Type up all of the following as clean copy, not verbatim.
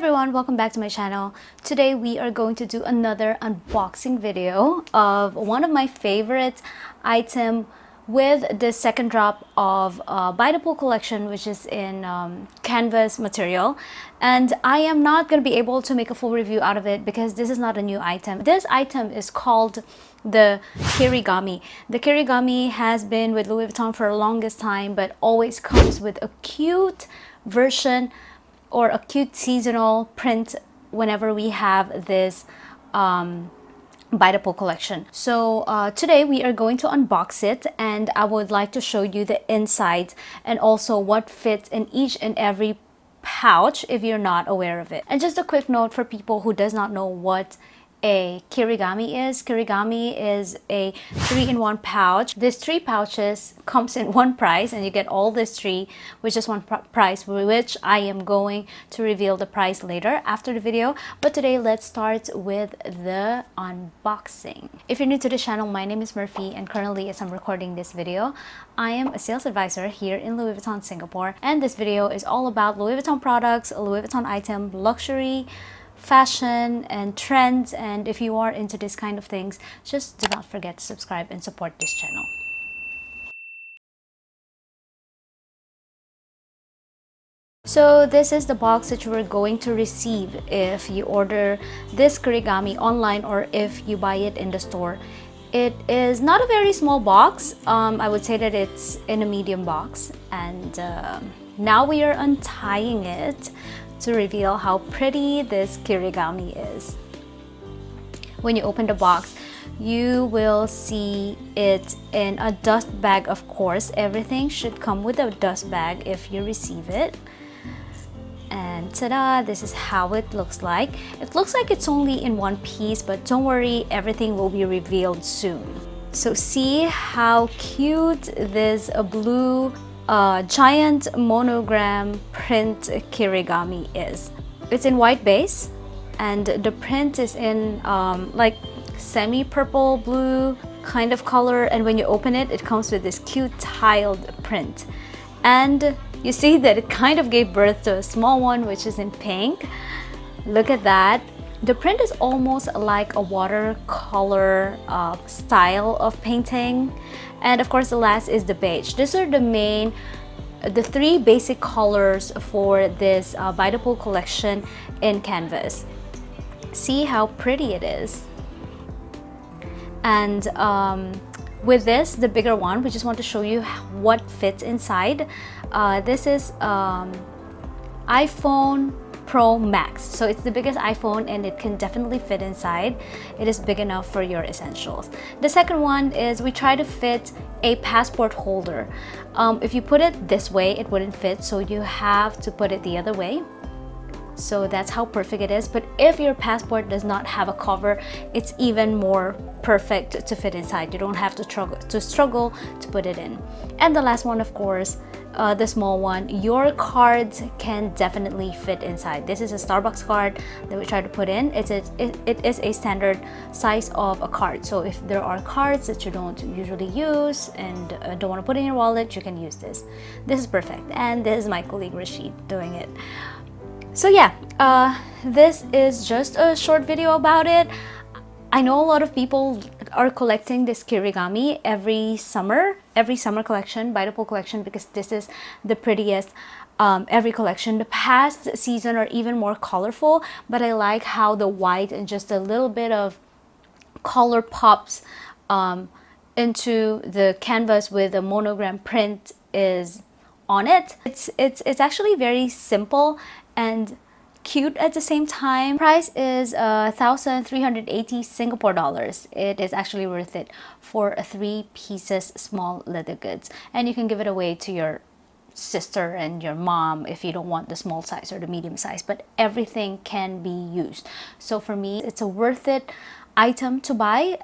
everyone, welcome back to my channel. Today we are going to do another unboxing video of one of my favorite item with the second drop of By the Pool collection, which is in canvas material. And I am not going to be able to make a full review out of it because this is not a new item. This item is called the Kirigami. The Kirigami has been with Louis Vuitton for the longest time, but always comes with a cute version or a cute seasonal print whenever we have this By the Pool collection. So today we are going to unbox it, and I would like to show you the inside and also what fits in each and every pouch if you're not aware of it. And just a quick note for people who does not know what a Kirigami is. Kirigami is a 3-in-1 pouch. These 3 pouches comes in one price, and you get all these 3 with just one price, which I am going to reveal the price later after the video. But today let's start with the unboxing. If you're new to the channel, my name is Murphy, and currently as I'm recording this video, I am a sales advisor here in Louis Vuitton, Singapore, and this video is all about Louis Vuitton products, Louis Vuitton item, luxury, fashion and trends. And if you are into this kind of things, just do not forget to subscribe and support this channel. So this is the box that you are going to receive if you order this Kirigami online or if you buy it in the store. It is not a very small box. I would say that it's in a medium box, and now we are untying it to reveal how pretty this Kirigami is. When you open the box, you will see it in a dust bag. Of course, everything should come with a dust bag if you receive it. And ta-da, this is how it looks like. It looks like it's only in one piece, but don't worry, everything will be revealed soon. So see how cute this blue giant monogram print Kirigami is. It's in white base, and the print is in like semi-purple blue kind of color, and when you open it, it comes with this cute tiled print. And you see that it kind of gave birth to a small one, which is in pink. Look at that. The print is almost like a watercolor style of painting. And of course, the last is the beige. These are the 3 basic colors for this By the Pool collection in canvas. See how pretty it is. And with this, the bigger one, we just want to show you what fits inside. This is iPhone Pro Max. So it's the biggest iPhone, and it can definitely fit inside. It is big enough for your essentials. The second one is we try to fit a passport holder. If you put it this way, it wouldn't fit, so you have to put it the other way. So that's how perfect it is. But if your passport does not have a cover, it's even more perfect to fit inside. You don't have to struggle to put it in. And the last one, of course, the small one, your cards can definitely fit inside. This is a Starbucks card that we try to put in. It is a standard size of a card. So if there are cards that you don't usually use and don't want to put in your wallet, you can use this. This is perfect. And this is my colleague Rashid doing it. So yeah, this is just a short video about it. I know a lot of people are collecting this Kirigami every summer collection, By the Pool collection, because this is the prettiest every collection. The past season are even more colorful, but I like how the white and just a little bit of color pops into the canvas with a monogram print is on it. It's actually very simple and cute at the same time. Price is 1,380 Singapore dollars. It is actually worth it for 3 pieces small leather goods, and you can give it away to your sister and your mom if you don't want the small size or the medium size, but everything can be used. So for me, it's a worth it item to buy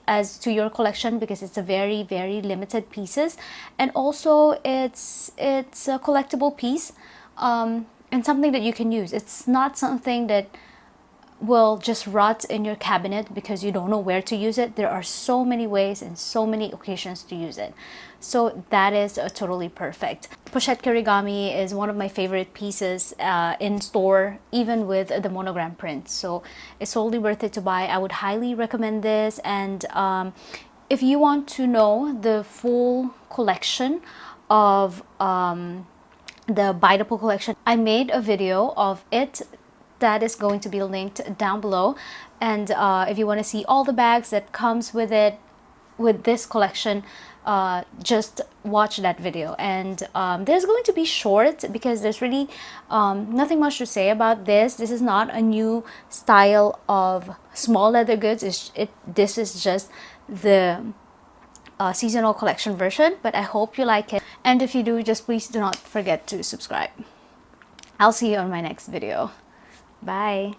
as to your collection because it's a very, very limited pieces, and also it's a collectible piece and something that you can use. It's not something that will just rot in your cabinet because you don't know where to use it. There are so many ways and so many occasions to use it. So that is totally perfect. Pochette Kirigami is one of my favorite pieces in store, even with the monogram print. So it's totally worth it to buy. I would highly recommend this. And if you want to know the full collection of the Buyable collection, I made a video of it that is going to be linked down below. And if you want to see all the bags that comes with it, with this collection, just watch that video. And there's going to be short because there's really nothing much to say about this. This is not a new style of small leather goods. This is just the seasonal collection version, but I hope you like it. And if you do, just please do not forget to subscribe. I'll see you on my next video. Bye.